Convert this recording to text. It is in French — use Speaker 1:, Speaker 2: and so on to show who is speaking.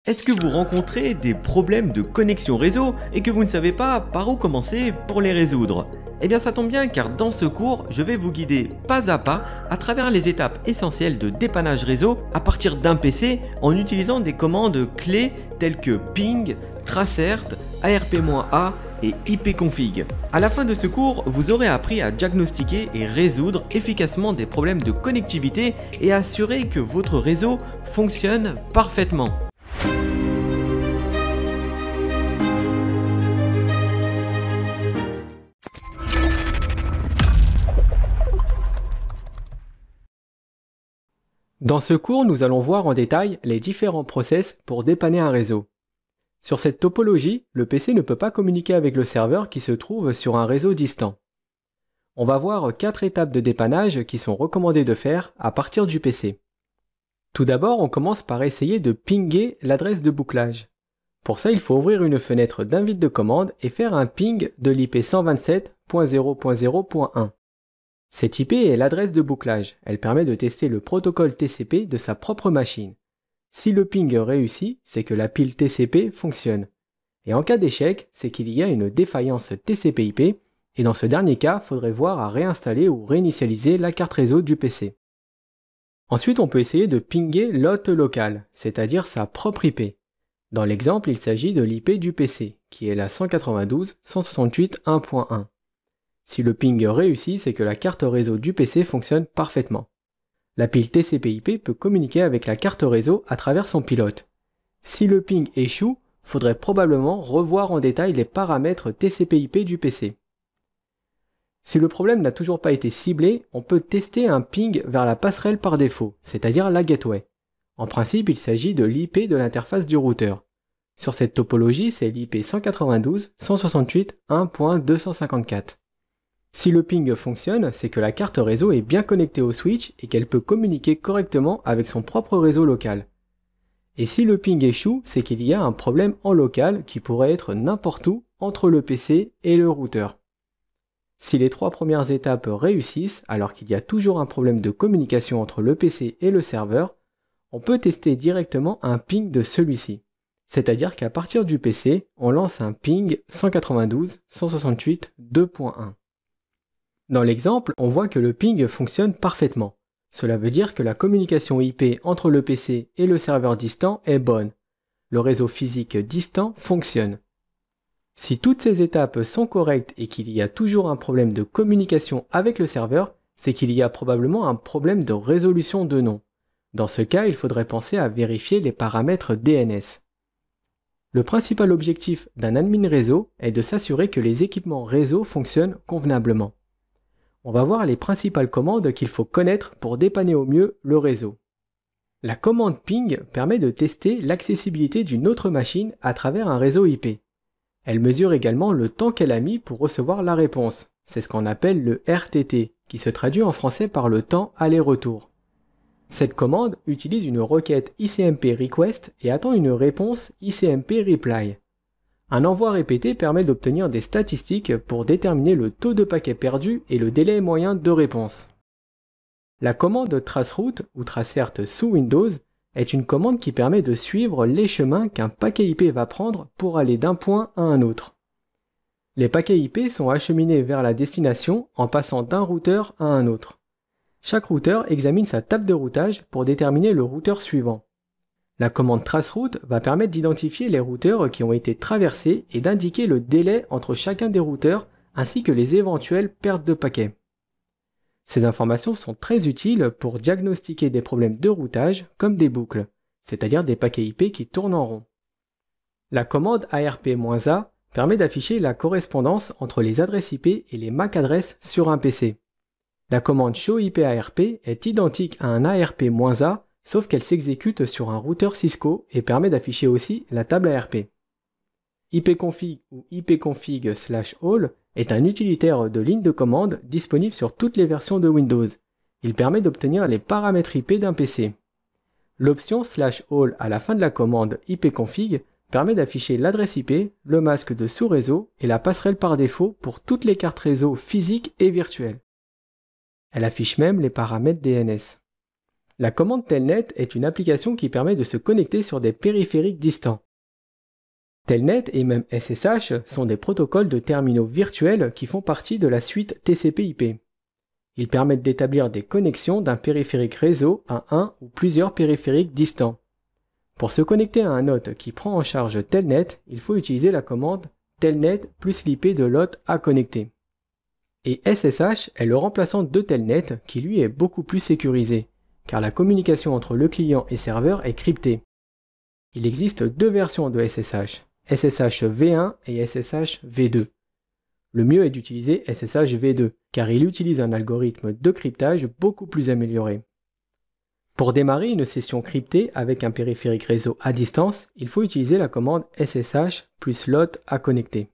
Speaker 1: Est-ce que vous rencontrez des problèmes de connexion réseau et que vous ne savez pas par où commencer pour les résoudre? Eh bien ça tombe bien car dans ce cours, je vais vous guider pas à pas à travers les étapes essentielles de dépannage réseau à partir d'un PC en utilisant des commandes clés telles que ping, tracert, ARP-A et ipconfig. À la fin de ce cours, vous aurez appris à diagnostiquer et résoudre efficacement des problèmes de connectivité et assurer que votre réseau fonctionne parfaitement. Dans ce cours, nous allons voir en détail les différents process pour dépanner un réseau. Sur cette topologie, le PC ne peut pas communiquer avec le serveur qui se trouve sur un réseau distant. On va voir 4 étapes de dépannage qui sont recommandées de faire à partir du PC. Tout d'abord, on commence par essayer de pinguer l'adresse de bouclage. Pour ça, il faut ouvrir une fenêtre d'invite de commande et faire un ping de l'IP 127.0.0.1. Cette IP est l'adresse de bouclage. Elle permet de tester le protocole TCP de sa propre machine. Si le ping réussit, c'est que la pile TCP fonctionne. Et en cas d'échec, c'est qu'il y a une défaillance TCP/IP, et dans ce dernier cas, il faudrait voir à réinstaller ou réinitialiser la carte réseau du PC. Ensuite, on peut essayer de pinguer l'hôte local, c'est-à-dire sa propre IP. Dans l'exemple, il s'agit de l'IP du PC, qui est la 192.168.1.1. Si le ping réussit, c'est que la carte réseau du PC fonctionne parfaitement. La pile TCP/IP peut communiquer avec la carte réseau à travers son pilote. Si le ping échoue, il faudrait probablement revoir en détail les paramètres TCP/IP du PC. Si le problème n'a toujours pas été ciblé, on peut tester un ping vers la passerelle par défaut, c'est-à-dire la gateway. En principe, il s'agit de l'IP de l'interface du routeur. Sur cette topologie, c'est l'IP 192.168.1.254. Si le ping fonctionne, c'est que la carte réseau est bien connectée au switch et qu'elle peut communiquer correctement avec son propre réseau local. Et si le ping échoue, c'est qu'il y a un problème en local qui pourrait être n'importe où entre le PC et le routeur. Si les 3 premières étapes réussissent, alors qu'il y a toujours un problème de communication entre le PC et le serveur, on peut tester directement un ping de celui-ci. C'est-à-dire qu'à partir du PC, on lance un ping 192.168.2.1. Dans l'exemple, on voit que le ping fonctionne parfaitement. Cela veut dire que la communication IP entre le PC et le serveur distant est bonne. Le réseau physique distant fonctionne. Si toutes ces étapes sont correctes et qu'il y a toujours un problème de communication avec le serveur, c'est qu'il y a probablement un problème de résolution de nom. Dans ce cas, il faudrait penser à vérifier les paramètres DNS. Le principal objectif d'un admin réseau est de s'assurer que les équipements réseau fonctionnent convenablement. On va voir les principales commandes qu'il faut connaître pour dépanner au mieux le réseau. La commande ping permet de tester l'accessibilité d'une autre machine à travers un réseau IP. Elle mesure également le temps qu'elle a mis pour recevoir la réponse. C'est ce qu'on appelle le RTT, qui se traduit en français par le temps aller-retour. Cette commande utilise une requête ICMP request et attend une réponse ICMP reply. Un envoi répété permet d'obtenir des statistiques pour déterminer le taux de paquets perdus et le délai moyen de réponse. La commande traceroute ou tracert sous Windows est une commande qui permet de suivre les chemins qu'un paquet IP va prendre pour aller d'un point à un autre. Les paquets IP sont acheminés vers la destination en passant d'un routeur à un autre. Chaque routeur examine sa table de routage pour déterminer le routeur suivant. La commande traceroute va permettre d'identifier les routeurs qui ont été traversés et d'indiquer le délai entre chacun des routeurs ainsi que les éventuelles pertes de paquets. Ces informations sont très utiles pour diagnostiquer des problèmes de routage comme des boucles, c'est-à-dire des paquets IP qui tournent en rond. La commande ARP-A permet d'afficher la correspondance entre les adresses IP et les MAC adresses sur un PC. La commande showIP-ARP est identique à un ARP-A, sauf qu'elle s'exécute sur un routeur Cisco et permet d'afficher aussi la table ARP. ipconfig ou ipconfig/all est un utilitaire de ligne de commande disponible sur toutes les versions de Windows. Il permet d'obtenir les paramètres IP d'un PC. L'option /all à la fin de la commande ipconfig permet d'afficher l'adresse IP, le masque de sous-réseau et la passerelle par défaut pour toutes les cartes réseau physiques et virtuelles. Elle affiche même les paramètres DNS. La commande Telnet est une application qui permet de se connecter sur des périphériques distants. Telnet et même SSH sont des protocoles de terminaux virtuels qui font partie de la suite TCP/IP. Ils permettent d'établir des connexions d'un périphérique réseau à un ou plusieurs périphériques distants. Pour se connecter à un hôte qui prend en charge Telnet, il faut utiliser la commande Telnet plus l'IP de l'hôte à connecter. Et SSH est le remplaçant de Telnet qui lui est beaucoup plus sécurisé, car la communication entre le client et serveur est cryptée. Il existe deux versions de SSH, SSH v1 et SSH v2. Le mieux est d'utiliser SSH v2, car il utilise un algorithme de cryptage beaucoup plus amélioré. Pour démarrer une session cryptée avec un périphérique réseau à distance, il faut utiliser la commande SSH plus l'hôte à connecter.